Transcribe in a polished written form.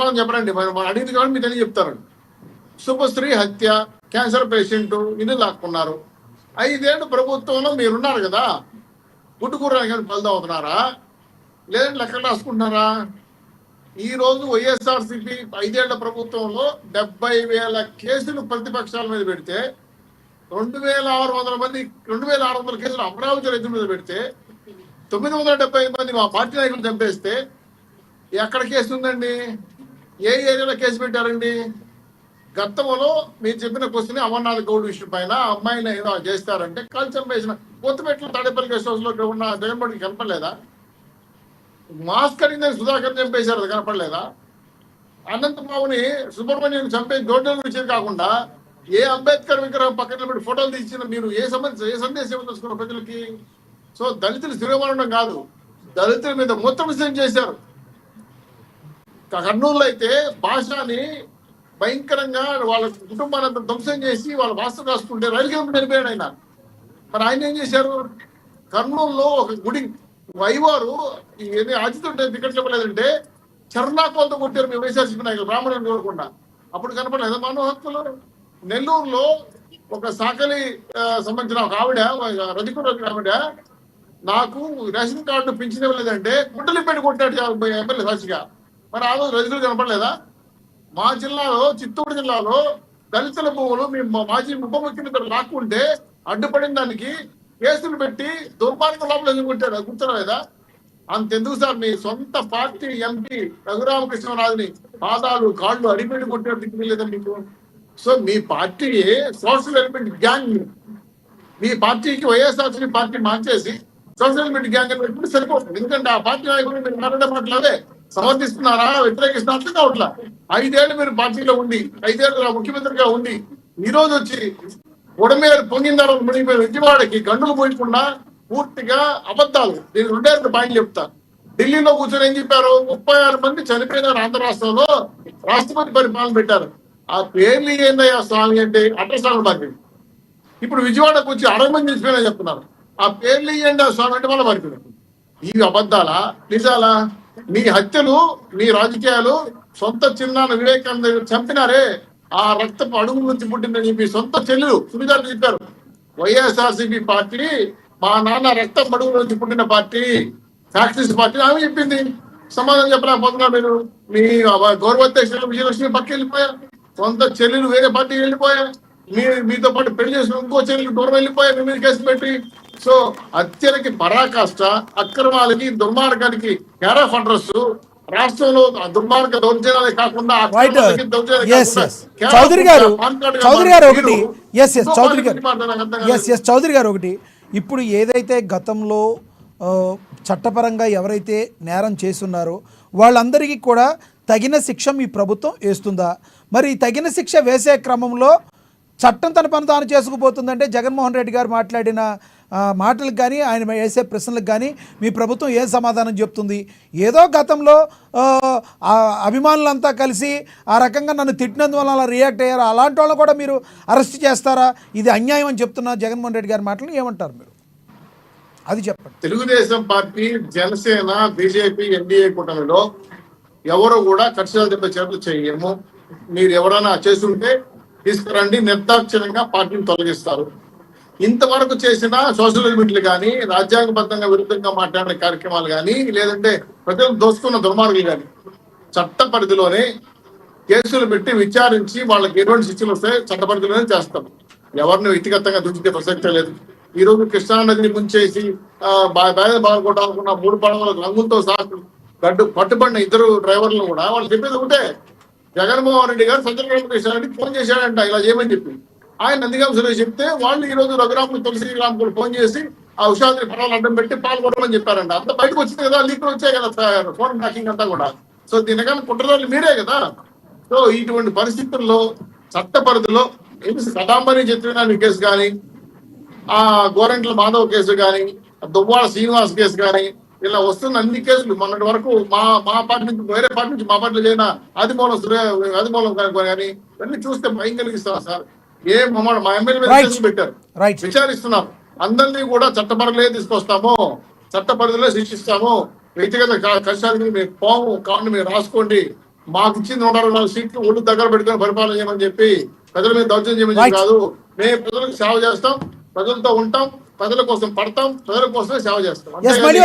సమాధానం చెప్పరండి. మనం అడిగింది కాబట్టి మీకు తెలియ చెప్తారండి. శుభశ్రీ హత్య, క్యాన్సర్ పేషెంట్, ఇల్లు లాక్కున్నారు. 5 ఏళ్ళు ప్రభుత్వంలో మీరున్నారు కదా, గుడ్డుకూరని కానీ బలిదా అవుతున్నారా, లేదంటే లెక్కలు రాసుకుంటున్నారా? ఈ రోజు వైఎస్ఆర్సీపీ 5 ఏళ్ల ప్రభుత్వంలో 70,000 కేసులు ప్రతిపక్షాల మీద పెడితే 2,600 మంది 2,600 కేసులు అమరావతి రైతుల మీద పెడితే 975 మంది మా పార్టీ నాయకులు చంపేస్తే ఎక్కడ కేసు ఉందండి? ఏ ఏరియాలో కేసు పెట్టారండి? గతంలో మీరు చెప్పిన క్వశ్చన్ అమర్నాథ్ గౌడ్ విషయం పైన అమ్మాయిని ఏదో చేస్తారంటే కాల్ చంపేసిన కొత్తపేటలో తాడేపల్లి గెస్ట్ హౌస్ లో ఉన్న జగన్మోహన్కి కనపడలేదా? మాస్క్ అడిగిందని సుధాకర్ చంపేశారు, అది కనపడలేదా? అనంతబాబుని సుబ్రహ్మణ్యం చంపే జోడ్యం విషయం కాకుండా ఏ అంబేద్కర్ విగ్రహం పక్కన పెట్టి ఫోటోలు తీసిన మీరు ఏ సందేశం తెలుసుకున్న ప్రజలకి? సో దళితులు స్థిరమనడం కాదు, దళితుల మీద మొత్తం విషయం చేశారు. కర్నూలులో అయితే భాషని భయంకరంగా వాళ్ళ కుటుంబాన్ని ధ్వంసం చేసి వాళ్ళ వాస్తు రాసుకుంటే రైలు కింద చనిపోయాడు ఆయన. మరి ఆయన ఏం చేశారు? కర్నూలులో ఒక గుడి వైవారు ఏది ఆచితుంటే టికెట్లు ఇవ్వలేదంటే చర్నాకోలతో కొట్టారు మీ వైఎస్ఆర్సీపీ నాయకులు, బ్రాహ్మణులు చూడకుండా. అప్పుడు కనపడలేదు మానవ హక్కులు. నెల్లూరులో ఒక సాకలి సంబంధించిన ఒక ఆవిడ, రజికుల ఆవిడ, నాకు రేషన్ కార్డు పింఛన్ ఇవ్వలేదంటే గుడ్డలు పెట్టి కొట్టాడు ఎమ్మెల్యే సాక్షిగా. మరి ఆ రోజు రజికులు కనపడలేదా? మా జిల్లాలో, చిత్తూరు జిల్లాలో దళితుల భూములు మీ మాజీ ఉప ముఖ్యమంత్రి లాక్కుంటే అడ్డుపడిన దానికి కేసులు పెట్టి దుర్మార్గం లోపల ఎదుర్కొంటాడు, అది గుర్తురాలేదా? అంతెందుకు సార్, మీ సొంత పార్టీ ఎంపీ రఘురామకృష్ణరాజుని పాదాలు కాళ్ళు అడిపెట్టి కొట్టాడు, దిక్కులేదా మీకు? సో మీ పార్టీ సోషల్ ఎలిమెంట్ గ్యాంగ్, మీ పార్టీకి వైఎస్ఆర్సీపీ పార్టీ మార్చేసి సోషల్ ఎలిమెంట్ గ్యాంగ్ అని పెట్టుకుంటే సరిపోతుంది. ఎందుకంటే ఆ పార్టీ నాయకులు మీరు మాట్లాడే మాట్లాడే సమర్థిస్తున్నారా, వ్యతిరేకిస్తున్నా అర్థం కావట్లా. 5 ఏళ్ళు మీరు పార్టీలో ఉండి, 5 ఏళ్ళు ముఖ్యమంత్రిగా ఉండి, ఈ రోజు వచ్చి ఉడమేరు పొంగిందారు మునిగిపోయిన విజయవాడకి గండులు పోయకుండా పూర్తిగా అబద్ధాలు. నేను 2 పాయింట్లు చెప్తా. ఢిల్లీలో కూర్చొని ఏం చెప్పారు? 36 మంది చనిపోయినారు ఆంధ్ర రాష్ట్రంలో, రాష్ట్రపతి పరిపాలన పెట్టారు. ఆ పేర్లు ఏందయ్యా స్వామి అంటే అడ్రస్వామి పార్టీ. ఇప్పుడు విజయవాడకు వచ్చి 60 మంది చనిపోయినా చెప్తున్నారు. ఆ పేర్లు ఏంటి ఆ స్వామి అంటే వాళ్ళ పార్టీ. ఇవి అబద్ధాలా నిజాలా? మీ హత్యలు, మీ రాజకీయాలు, సొంత చిన్నాన్న వివేకానంద చంపినారే, ఆ రక్తపు అడుగు నుంచి పుట్టిందని మీ సొంత చెల్లెలు సునీత చెప్పారు. వైఎస్ఆర్సీపీ పార్టీ మా నాన్న రక్తం అడుగు నుంచి పుట్టిన పార్టీ, ఫ్యాక్టరీస్ పార్టీ ఆమె చెప్పింది. సమాధానం చెప్పలేకపోతున్నారు మీరు. మీ గౌరవాధ్యక్షులు విజయలక్ష్మి పక్క వెళ్ళిపోయారు, సొంత చెల్లెలు వేరే పార్టీకి వెళ్ళిపోయారు, మీతో పాటు పెళ్లి చేసిన ఇంకో చెల్లెలు దూరం వెళ్ళిపోయారు మీ మీద కేసు పెట్టి. సో హత్యలకి పరాకాష్ట, అక్రమాలకి, దుర్మార్గానికి కేర్ ఆఫ్ అడ్రస్ రాష్ట్రంలో దుర్మార్గ దౌర్జన్యాలే కాకుండా చౌదరి గారు ఒకటి, ఇప్పుడు ఏదైతే గతంలో చట్టపరంగా ఎవరైతే నేరం చేస్తున్నారో వాళ్ళందరికీ కూడా తగిన శిక్ష మీ ప్రభుత్వం వేస్తుందా? మరి తగిన శిక్ష వేసే క్రమంలో చట్టం తన పని తాను చేసుకుపోతుందంటే జగన్మోహన్ రెడ్డి గారు మాట్లాడిన మాటలకు కానీ, ఆయన వేసే ప్రశ్నలకు కానీ మీ ప్రభుత్వం ఏం సమాధానం చెప్తుంది? ఏదో గతంలో అభిమానులంతా కలిసి ఆ రకంగా నన్ను తిట్టినందువల్ల అలా రియాక్ట్ అయ్యారు, అలాంటి వాళ్ళని కూడా మీరు అరెస్ట్ చేస్తారా? ఇది అన్యాయం అని చెప్తున్న జగన్మోహన్ రెడ్డి గారి మాటలు ఏమంటారు మీరు? అది చెప్పండి. Telugu Desam party, Janasena, BJP, NDA కూటమిలో ఎవరు కూడా కక్షలు దెబ్బ చర్యలు చేయము. మీరు ఎవరైనా చేస్తుంటే తీసుకురండి, నిర్దాక్షిణ్యంగా పార్టీని తొలగిస్తారు. ఇంతవరకు చేసిన సోషల్ లిమిట్లు కానీ, రాజ్యాంగబద్ధంగా విరుద్ధంగా మాట్లాడిన కార్యక్రమాలు కానీ, లేదంటే ప్రజలు దోసుకున్న దుర్మార్గులు కానీ చట్ట పరిధిలోనే కేసులు పెట్టి విచారించి వాళ్ళకి ఎటువంటి శిక్షలు వస్తే చట్ట పరిధిలోనే చేస్తాం. ఎవరిని వ్యక్తిగతంగా దూషించే ప్రసక్తే లేదు. ఈ రోజు కృష్ణానదిని ముంచేసి బాగుకోవాలనుకున్న 3 పడవలకు రంగులతో సాకు పట్టుబడిన 2 డ్రైవర్లు కూడా వాళ్ళు చెప్పేది ఒకటే, జగన్మోహన్ రెడ్డి గారు సత్యనారాయణ ఫోన్ చేశాడంట ఇలా చేయమని చెప్పి. ఆయన నందిగాం సురేష్ చెప్తే వాళ్ళు ఈ రోజు రఘురాములు, తులసిరామ్ కూడా ఫోన్ చేసి ఆ ఉషాద్రి పడవలు అడ్డం పెట్టి పాల్గొనమని చెప్పారంట. అంత బయటకు వచ్చింది కదా, లీకులు వచ్చాయి కదా, ఫోన్ ట్రాకింగ్ అంతా కూడా. సో దీనికన్నా కుట్రదారులు మీరే కదా. సో ఇటువంటి పరిస్థితుల్లో చట్ట పరిధిలో కదాంబరి చిత్రనారాయణ కేసు కానీ, ఆ గోరంట్ల మాధవ్ కేసు కానీ, దువ్వాడ శ్రీనివాస్ కేసు కానీ, ఇలా వస్తున్న అన్ని కేసులు మొన్నటి వరకు మా పార్టీ నుంచి వేరే పార్టీ నుంచి మా పార్టీలో చేరిన ఆదిమూలం కానీ ఇవన్నీ చూస్తే భయం కలిగిస్తారు సార్. మా ఎమ్మెల్యే కేసులు పెట్టారు, విచారిస్తున్నారు. అందరినీ కూడా చట్టపరిధిలో తీసుకొస్తాము, చట్ట పరిధిలో శిక్షిస్తాము, వ్యక్తిగత కష్టానికి మీరు పోము కాబట్టి మీరు రాసుకోండి మాకు ఇచ్చింది 124 సీట్లు ఒళ్ళు దగ్గర పెట్టుకొని పరిపాలన చేయమని చెప్పి ప్రజల మీద దౌర్జన్యం చేయమని Right. చెప్పి కాదు. మేము ప్రజలకు సేవ చేస్తాం, ప్రజలతో ఉంటాం, ప్రజల కోసం పడతాం, ప్రజల కోసమే సేవ చేస్తాం. ఎస్ అంతేగాని మళ్ళీ